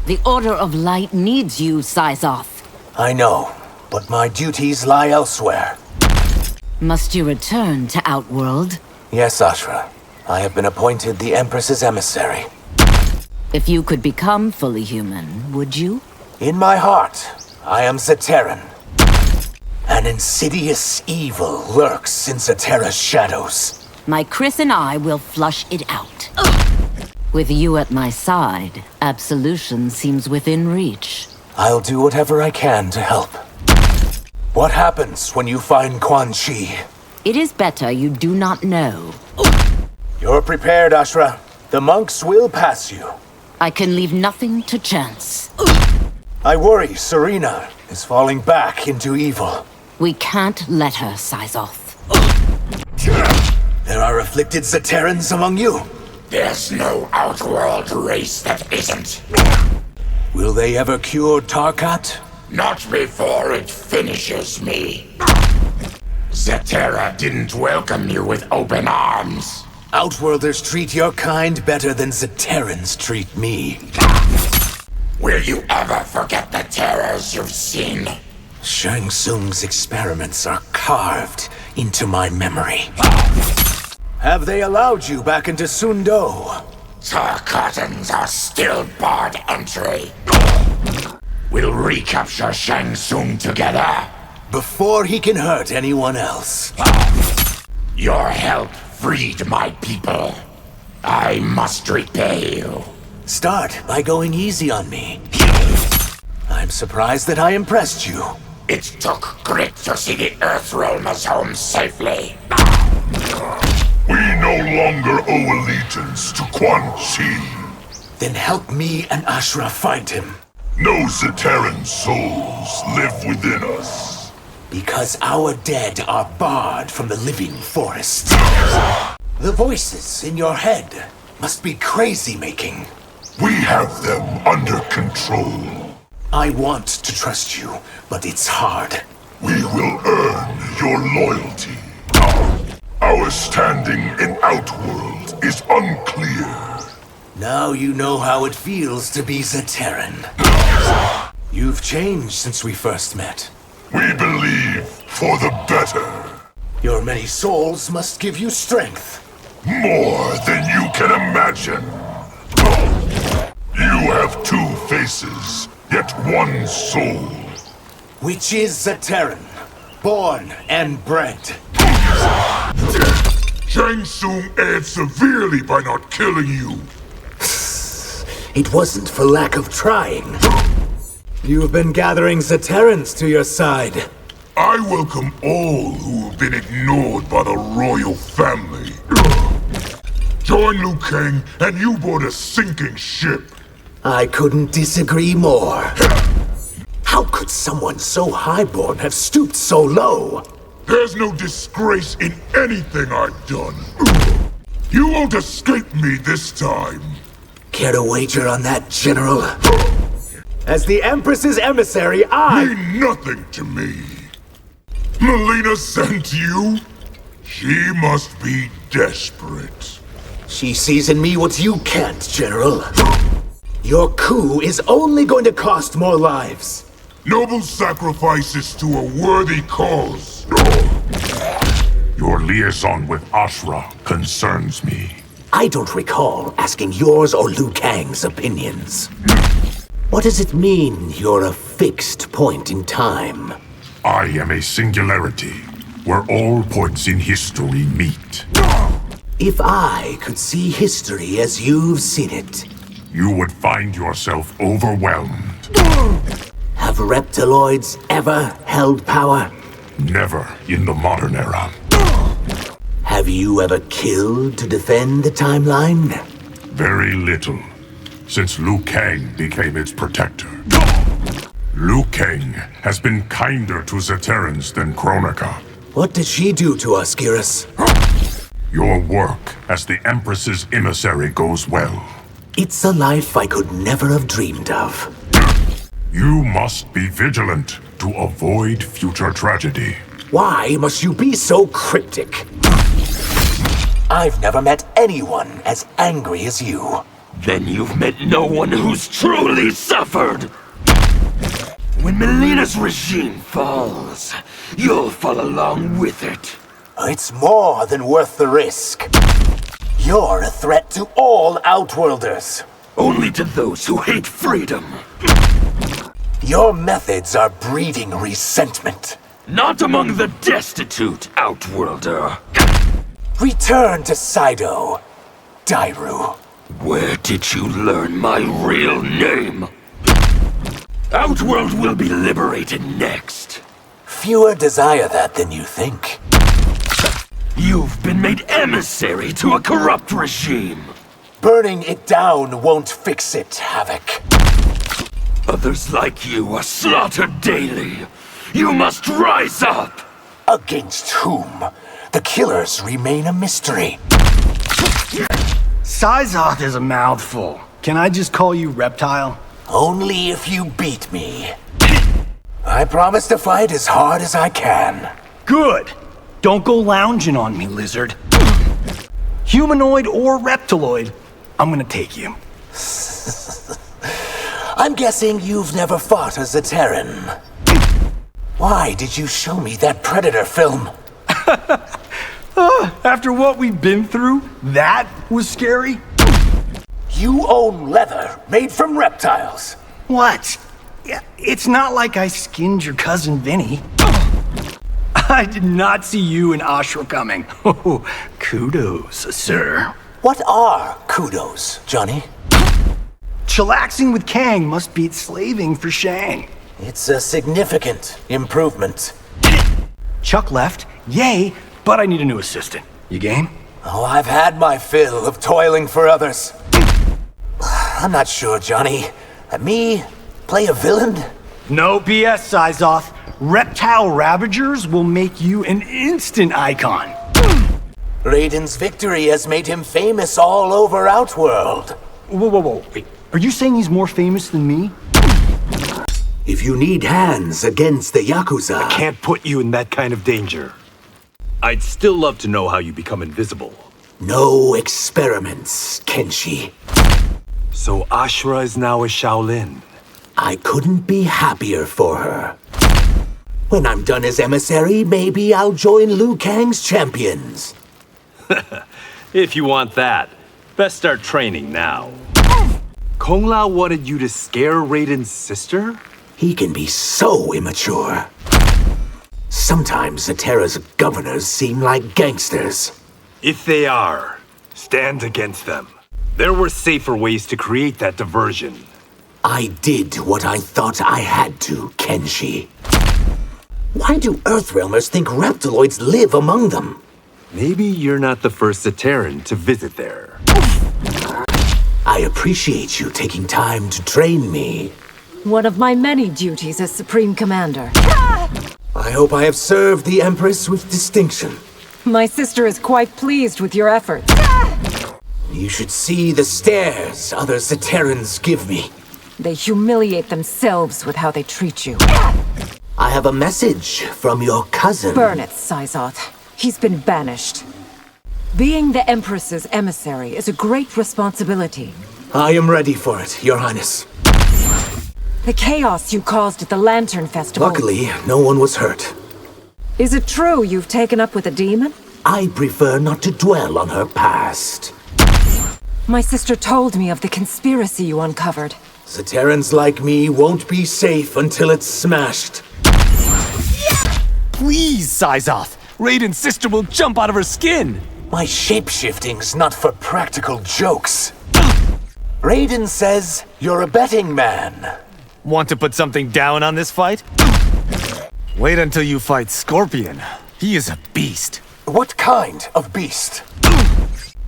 The Order of Light needs you, Saizoth. I know, but my duties lie elsewhere. Must you return to Outworld? Yes, Ashra. I have been appointed the Empress's emissary. If you could become fully human, would you? In my heart, I am Zaterran. An insidious evil lurks in Zaterra's shadows. My Chris and I will flush it out. With you at my side, absolution seems within reach. I'll do whatever I can to help. What happens when you find Quan Chi? It is better you do not know. You're prepared, Ashra. The monks will pass you. I can leave nothing to chance. I worry Serena is falling back into evil. We can't let her, Saizoth. There are afflicted Zaterrans among you. There's no Outworld race that isn't. Will they ever cure Tarkat? Not before it finishes me. Zaterra didn't welcome you with open arms. Outworlders treat your kind better than Zaterrans treat me. Will you ever forget the terrors you've seen? Shang Tsung's experiments are carved into my memory. Have they allowed you back into Sundo? Tarkatans are still barred entry. We'll recapture Shang Tsung together. Before he can hurt anyone else. Your help freed my people. I must repay you. Start by going easy on me. I'm surprised that I impressed you. It took grit to see the Earthrealmers home safely. We no longer owe allegiance to Quan Chi. Then help me and Ashra find him. No Zaterran souls live within us. Because our dead are barred from the living forest. The voices in your head must be crazy-making. We have them under control. I want to trust you, but it's hard. We will earn your loyalty. Our standing in Outworld is unclear. Now you know how it feels to be Zaterran. You've changed since we first met. We believe for the better. Your many souls must give you strength. More than you can imagine. You have two faces, yet one soul. Which is Zaterran, born and bred. Shang Tsung erred severely by not killing you. It wasn't for lack of trying. You've been gathering Zaterrans to your side. I welcome all who have been ignored by the royal family. Join Liu Kang and you board a sinking ship. I couldn't disagree more. How could someone so highborn have stooped so low? There's no disgrace in anything I've done. You won't escape me this time. Care to wager on that, General? As the Empress's emissary, I mean nothing to me. Melina sent you? She must be desperate. She sees in me what you can't, General. Your coup is only going to cost more lives. Noble sacrifices to a worthy cause. Your liaison with Ashra concerns me. I don't recall asking yours or Liu Kang's opinions. What does it mean you're a fixed point in time? I am a singularity, where all points in history meet. If I could see history as you've seen it, you would find yourself overwhelmed. Have reptiloids ever held power? Never in the modern era. Have you ever killed to defend the timeline? Very little, since Liu Kang became its protector. Liu Kang has been kinder to Zaterrans than Kronika. What did she do to us, Geras? Your work as the Empress's emissary goes well. It's a life I could never have dreamed of. You must be vigilant to avoid future tragedy. Why must you be so cryptic? I've never met anyone as angry as you. Then you've met no one who's truly suffered. When Melina's regime falls, you'll fall along with it. It's more than worth the risk. You're a threat to all Outworlders. Only to those who hate freedom. Your methods are breeding resentment. Not among the destitute, Outworlder. Return to Saido, Dairu. Where did you learn my real name? Outworld will be liberated next. Fewer desire that than you think. You've been made emissary to a corrupt regime. Burning it down won't fix it, Havoc. Others like you are slaughtered daily. You must rise up! Against whom? The killers remain a mystery. Saizoth is a mouthful. Can I just call you Reptile? Only if you beat me. I promise to fight as hard as I can. Good! Don't go lounging on me, lizard. Humanoid or reptiloid, I'm gonna take you. I'm guessing you've never fought a Zaterran. Why did you show me that Predator film? After what we've been through, that was scary? You own leather made from reptiles. What? Yeah, it's not like I skinned your cousin Vinny. I did not see you and Ashra coming. Oh, kudos, sir. What are kudos, Johnny? Chillaxing with Kang must beat slaving for Shang. It's a significant improvement. Chuck left, yay, but I need a new assistant. You game? Oh, I've had my fill of toiling for others. I'm not sure, Johnny. Me? Play a villain? No BS, Saizoth. Reptile Ravagers will make you an instant icon. Raiden's victory has made him famous all over Outworld. Whoa. Wait. Are you saying he's more famous than me? If you need hands against the Yakuza... Can't put you in that kind of danger. I'd still love to know how you become invisible. No experiments, Kenshi. So Ashra is now a Shaolin. I couldn't be happier for her. When I'm done as emissary, maybe I'll join Liu Kang's champions. If you want that, best start training now. Kung Lao wanted you to scare Raiden's sister? He can be so immature. Sometimes Zaterra's governors seem like gangsters. If they are, stand against them. There were safer ways to create that diversion. I did what I thought I had to, Kenshi. Why do Earthrealmers think reptiloids live among them? Maybe you're not the first Zaterran to visit there. I appreciate you taking time to train me. One of my many duties as Supreme Commander. I hope I have served the Empress with distinction. My sister is quite pleased with your efforts. You should see the stares other Zaterrans give me. They humiliate themselves with how they treat you. I have a message from your cousin. Burn it, Saizoth. He's been banished. Being the Empress's emissary is a great responsibility. I am ready for it, Your Highness. The chaos you caused at the Lantern Festival... Luckily, no one was hurt. Is it true you've taken up with a demon? I prefer not to dwell on her past. My sister told me of the conspiracy you uncovered. Zaterrans like me won't be safe until it's smashed. Please, Saizoth! Raiden's sister will jump out of her skin! My shapeshifting's not for practical jokes. Raiden says you're a betting man. Want to put something down on this fight? Wait until you fight Scorpion. He is a beast. What kind of beast?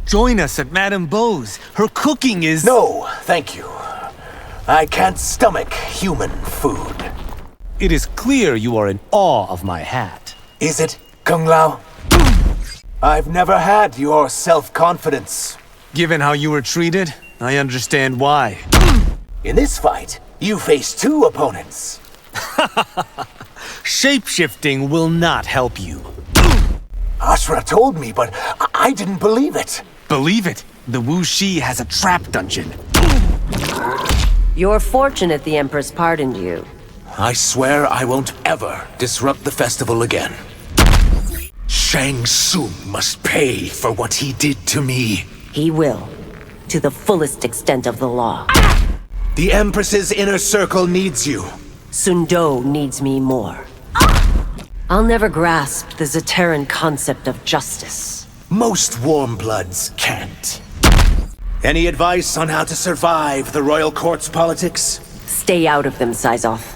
Join us at Madame Beau's. Her cooking is... No, thank you. I can't stomach human food. It is clear you are in awe of my hat. Is it, Kung Lao? I've never had your self-confidence. Given how you were treated, I understand why. In this fight, you face two opponents. Shapeshifting will not help you. Ashra told me, but I didn't believe it. Believe it? The Wu Shi has a trap dungeon. You're fortunate the Empress pardoned you. I swear I won't ever disrupt the festival again. Shang Tsung must pay for what he did to me. He will, to the fullest extent of the law. The Empress's inner circle needs you. Sun Do needs me more. I'll never grasp the Zaterran concept of justice. Most warm bloods can't. Any advice on how to survive the royal court's politics? Stay out of them, Saizoth.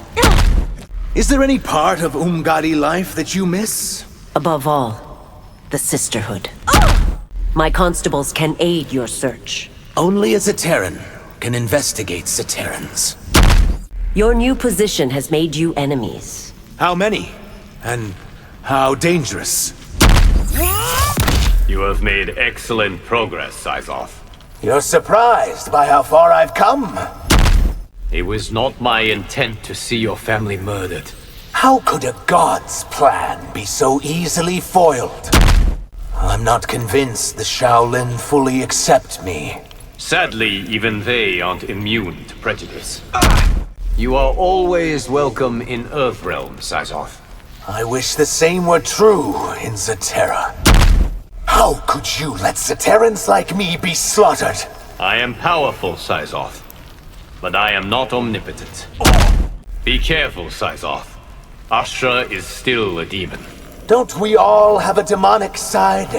Is there any part of Umgadi life that you miss? Above all, the sisterhood. My constables can aid your search. Only a Zaterran can investigate Zaterrans. Your new position has made you enemies. How many? And how dangerous? You have made excellent progress, Saizoth. You're surprised by how far I've come? It was not my intent to see your family murdered. How could a god's plan be so easily foiled? I'm not convinced the Shaolin fully accept me. Sadly, even they aren't immune to prejudice. You are always welcome in Earthrealm, Saizoth. I wish the same were true in Zaterra. How could you let Zaterrans like me be slaughtered? I am powerful, Saizoth, but I am not omnipotent. Be careful, Saizoth. Ashra is still a demon. Don't we all have a demonic side?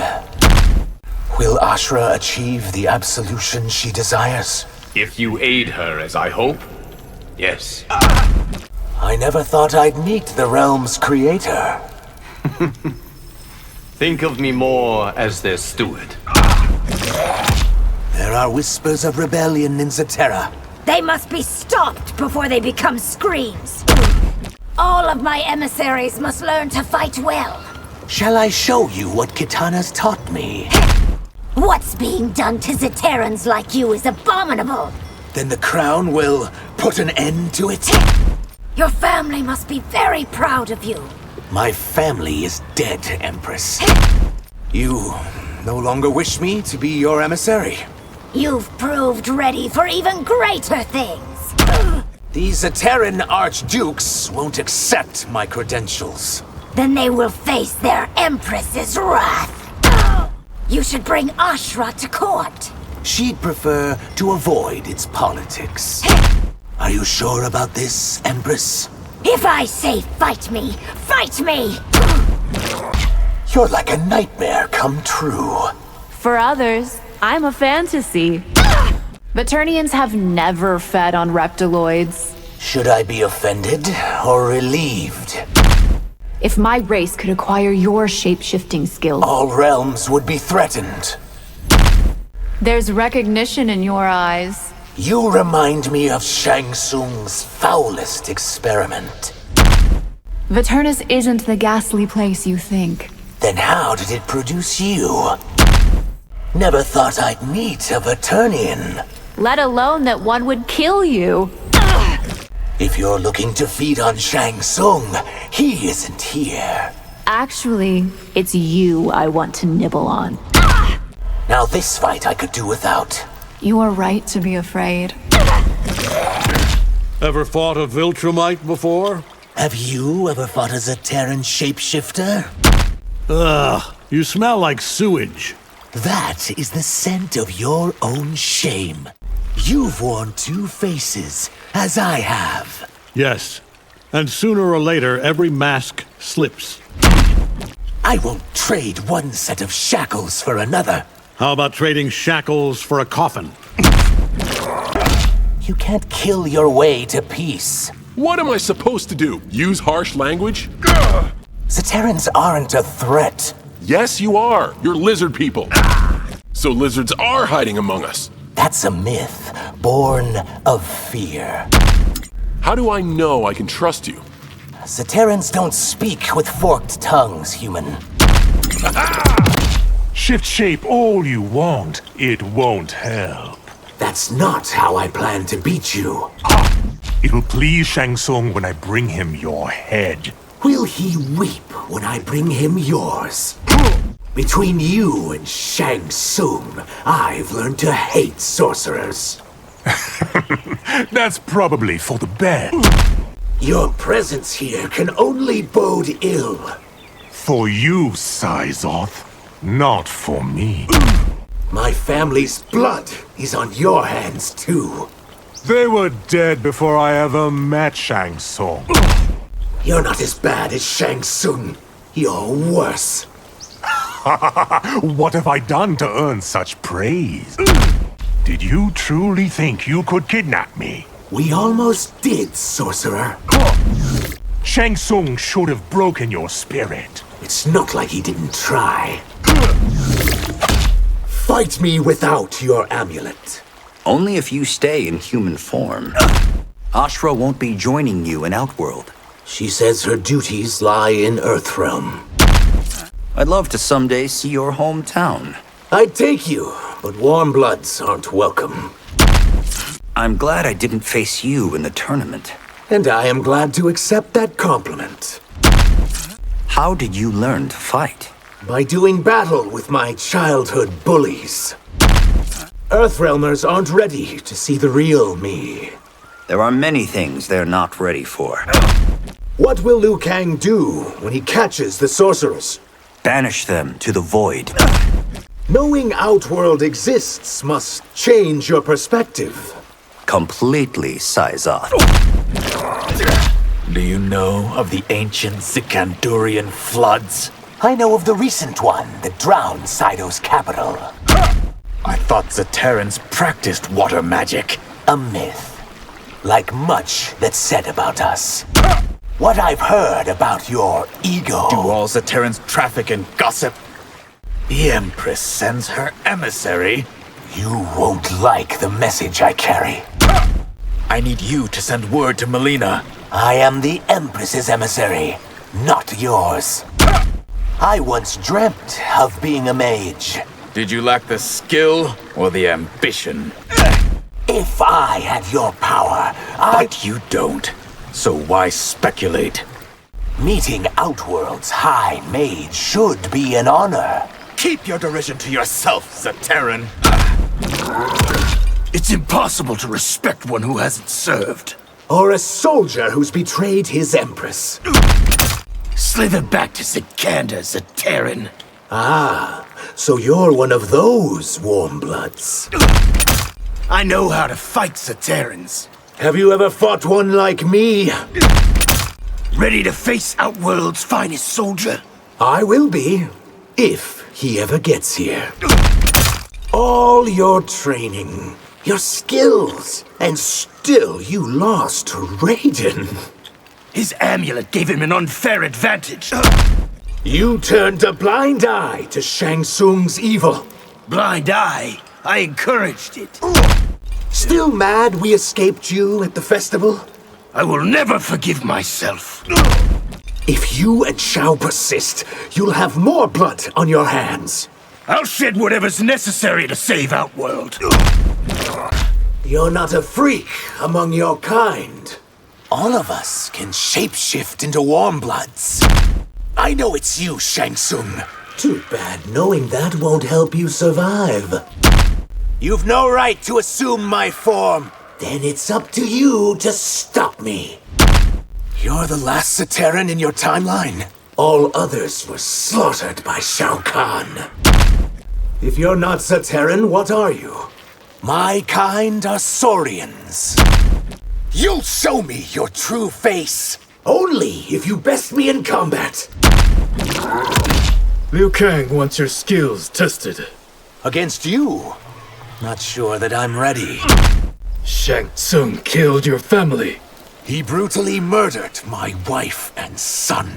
Will Ashra achieve the absolution she desires? If you aid her as I hope, yes. I never thought I'd meet the realm's creator. Think of me more as their steward. There are whispers of rebellion in Zaterra. They must be stopped before they become screams. All of my emissaries must learn to fight well. Shall I show you what Kitana's taught me? What's being done to Zaterrans like you is abominable. Then the crown will put an end to it? Your family must be very proud of you. My family is dead, Empress. You no longer wish me to be your emissary. You've proved ready for even greater things. These Zaterran archdukes won't accept my credentials. Then they will face their Empress's wrath. You should bring Ashra to court. She'd prefer to avoid its politics. Are you sure about this, Empress? If I say fight me, fight me! You're like a nightmare come true. For others, I'm a fantasy. Vaternians have never fed on reptiloids. Should I be offended or relieved? If my race could acquire your shape-shifting skills, All realms would be threatened. there's recognition in your eyes. You remind me of Shang Tsung's foulest experiment. Vaternis isn't the ghastly place you think. Then how did it produce you? Never thought I'd meet a Vaternian. Let alone that one would kill you. If you're looking to feed on Shang Tsung, he isn't here. Actually, it's you I want to nibble on. Now this fight I could do without. You are right to be afraid. Ever fought a Viltrumite before? Have you ever fought a Zaterran shapeshifter? Ugh, you smell like sewage. That is the scent of your own shame. You've worn two faces, as I have. Yes, and sooner or later every mask slips. I won't trade one set of shackles for another. How about trading shackles for a coffin? You can't kill your way to peace. What am I supposed to do? Use harsh language? Zaterrans aren't a threat. Yes, you are. You're lizard people. So lizards are hiding among us. That's a myth, born of fear. How do I know I can trust you? Zaterrans don't speak with forked tongues, human. Shift shape all you want. It won't help. That's not how I plan to beat you. It'll please Shang Tsung when I bring him your head. Will he weep when I bring him yours? Between you and Shang Tsung, I've learned to hate sorcerers. That's probably for the best. Your presence here can only bode ill. For you, Saizoth, not for me. My family's blood is on your hands, too. They were dead before I ever met Shang Tsung. You're not as bad as Shang Tsung. You're worse. What have I done to earn such praise? Did you truly think you could kidnap me? We almost did, sorcerer. Shang Tsung should have broken your spirit. It's not like he didn't try. Fight me without your amulet. Only if you stay in human form. Ashra won't be joining you in Outworld. She says her duties lie in Earthrealm. I'd love to someday see your hometown. I'd take you, but warm bloods aren't welcome. I'm glad I didn't face you in the tournament. And I am glad to accept that compliment. How did you learn to fight? By doing battle with my childhood bullies. Earthrealmers aren't ready to see the real me. There are many things they're not ready for. What will Liu Kang do when he catches the sorcerers? Banish them to the void. Knowing Outworld exists must change your perspective. Completely, Saizoth. Do you know of the ancient Sikandurian floods? I know of the recent one that drowned Saido's capital. I thought Zaterrans practiced water magic. A myth. Like much that's said about us. What I've heard about your ego. Do all Zaterrans traffic in gossip? The Empress sends her emissary. You won't like the message I carry. I need you to send word to Melina. I am the Empress's emissary, not yours. I once dreamt of being a mage. Did you lack the skill or the ambition? If I had your power, But you don't. So why speculate? Meeting Outworld's High Mage should be an honor. Keep your derision to yourself, Zaterran. It's impossible to respect one who hasn't served. Or a soldier who's betrayed his Empress. Slither back to Sikanda, Zaterran. Ah, so you're one of those warm bloods. I know how to fight Zaterrans. Have you ever fought one like me? Ready to face Outworld's finest soldier? I will be, if he ever gets here. All your training, your skills, and still you lost to Raiden. His amulet gave him an unfair advantage. You turned a blind eye to Shang Tsung's evil. Blind eye? I encouraged it. Still mad we escaped you at the festival? I will never forgive myself. If you and Shao persist, you'll have more blood on your hands. I'll shed whatever's necessary to save Outworld. You're not a freak among your kind. All of us can shapeshift into warm bloods. I know it's you, Shang Tsung. Too bad knowing that won't help you survive. You've no right to assume my form. Then it's up to you to stop me. You're the last Zaterran in your timeline. All others were slaughtered by Shao Kahn. If you're not Zaterran, what are you? My kind are Saurians. You'll show me your true face. Only if you best me in combat. Liu Kang wants your skills tested. Against you? Not sure that I'm ready. Shang Tsung killed your family. He brutally murdered my wife and son.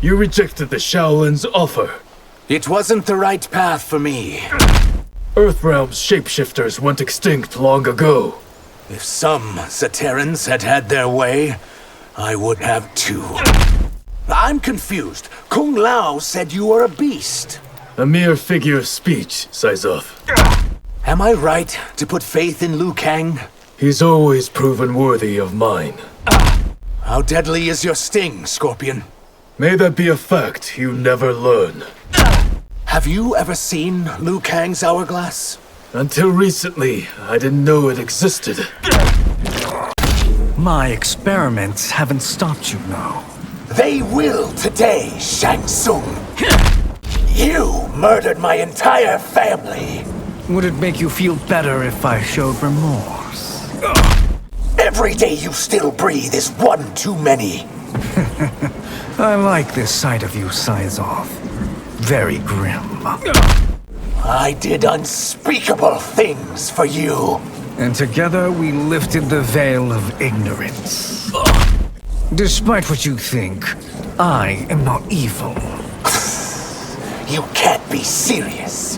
You rejected the Shaolin's offer. It wasn't the right path for me. Earthrealm's shapeshifters went extinct long ago. If some Zaterrans had had their way, I would have too. I'm confused. Kung Lao said you were a beast. A mere figure of speech, Saizoth. Am I right to put faith in Liu Kang? He's always proven worthy of mine. How deadly is your sting, Scorpion? May that be a fact you never learn. Have you ever seen Liu Kang's hourglass? Until recently, I didn't know it existed. My experiments haven't stopped you now. They will today, Shang Tsung. You murdered my entire family. Would it make you feel better if I showed remorse? Every day you still breathe is one too many. I like this side of you, Saizoth. Very grim. I did unspeakable things for you. And together we lifted the veil of ignorance. Despite what you think, I am not evil. You can't be serious.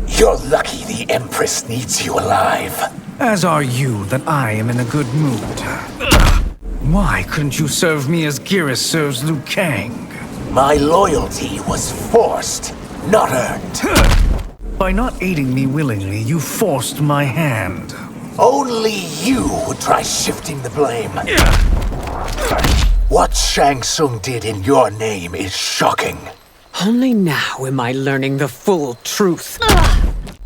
You're lucky the Empress needs you alive. As are you that I am in a good mood. Why couldn't you serve me as Geras serves Liu Kang? My loyalty was forced, not earned. By not aiding me willingly, you forced my hand. Only you would try shifting the blame. What Shang Tsung did in your name is shocking. Only now am I learning the full truth.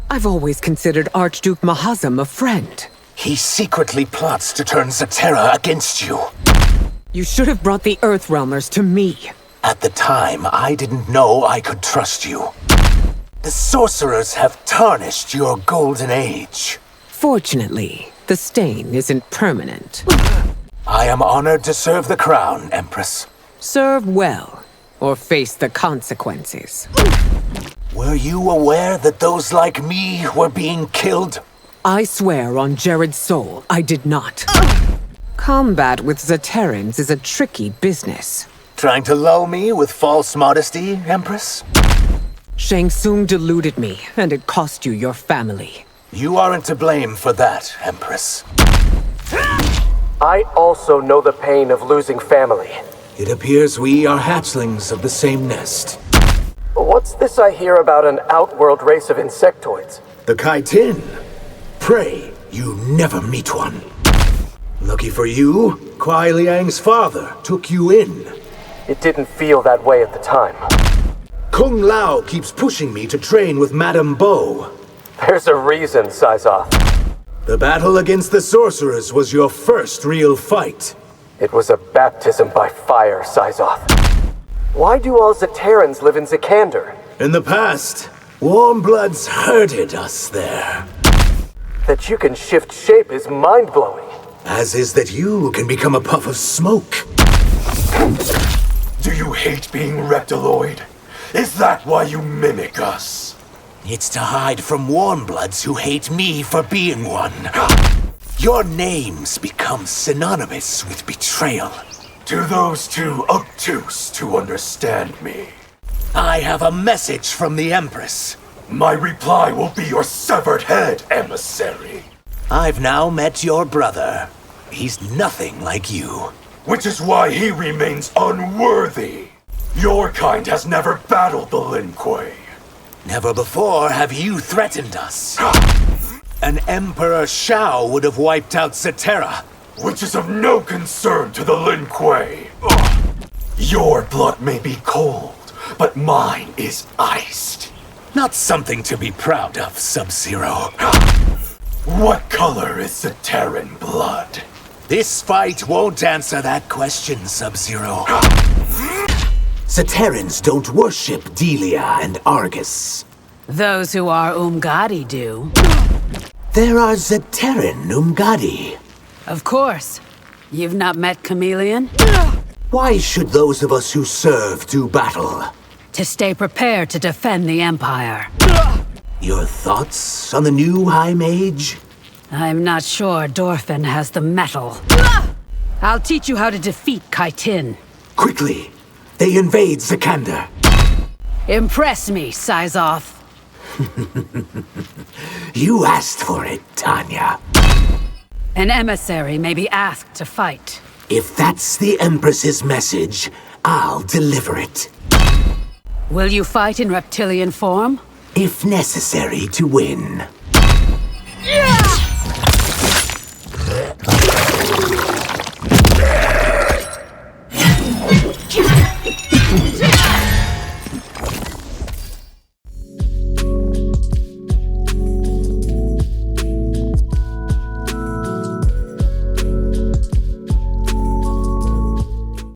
I've always considered Archduke Mahazam a friend. He secretly plots to turn Zatera against you. You should have brought the Earthrealmers to me. At the time, I didn't know I could trust you. The sorcerers have tarnished your golden age. Fortunately, the stain isn't permanent. I am honored to serve the crown, Empress. Serve well, or face the consequences. Were you aware that those like me were being killed? I swear on Jared's soul, I did not. Combat with Zaterans is a tricky business. Trying to lull me with false modesty, Empress? Shang Tsung deluded me, and it cost you your family. You aren't to blame for that, Empress. I also know the pain of losing family. It appears we are hatchlings of the same nest. What's this I hear about an outworld race of insectoids? The Kaitin. Pray you never meet one. Lucky for you, Kuai Liang's father took you in. It didn't feel that way at the time. Kung Lao keeps pushing me to train with Madame Bo. There's a reason, Saizoth. The battle against the sorcerers was your first real fight. It was a baptism by fire, Saizoth. Why do all Zaterans live in Zikander? In the past, warm bloods herded us there. That you can shift shape is mind-blowing. As is that you can become a puff of smoke. Do you hate being reptiloid? Is that why you mimic us? It's to hide from warm bloods who hate me for being one. Your names become synonymous with betrayal. To those too obtuse to understand me. I have a message from the Empress. My reply will be your severed head, emissary. I've now met your brother. He's nothing like you. Which is why he remains unworthy. Your kind has never battled the Lin Kuei. Never before have you threatened us. An Emperor Shao would have wiped out Zatera. Which is of no concern to the Lin Kuei. Your blood may be cold, but mine is iced. Not something to be proud of, Sub-Zero. What color is Zateran blood? This fight won't answer that question, Sub-Zero. Zaterans don't worship Delia and Argus. Those who are Umgadi do. There are Zateran Umgadi. Of course. You've not met Chameleon? Why should those of us who serve do battle? To stay prepared to defend the Empire. Your thoughts on the new High Mage? I'm not sure Dorfin has the mettle. I'll teach you how to defeat Kaitin. Quickly! They invade Zikander. Impress me, Saizoth. You asked for it, Tanya. An emissary may be asked to fight. If that's the Empress's message, I'll deliver it. Will you fight in reptilian form? If necessary to win. Yeah!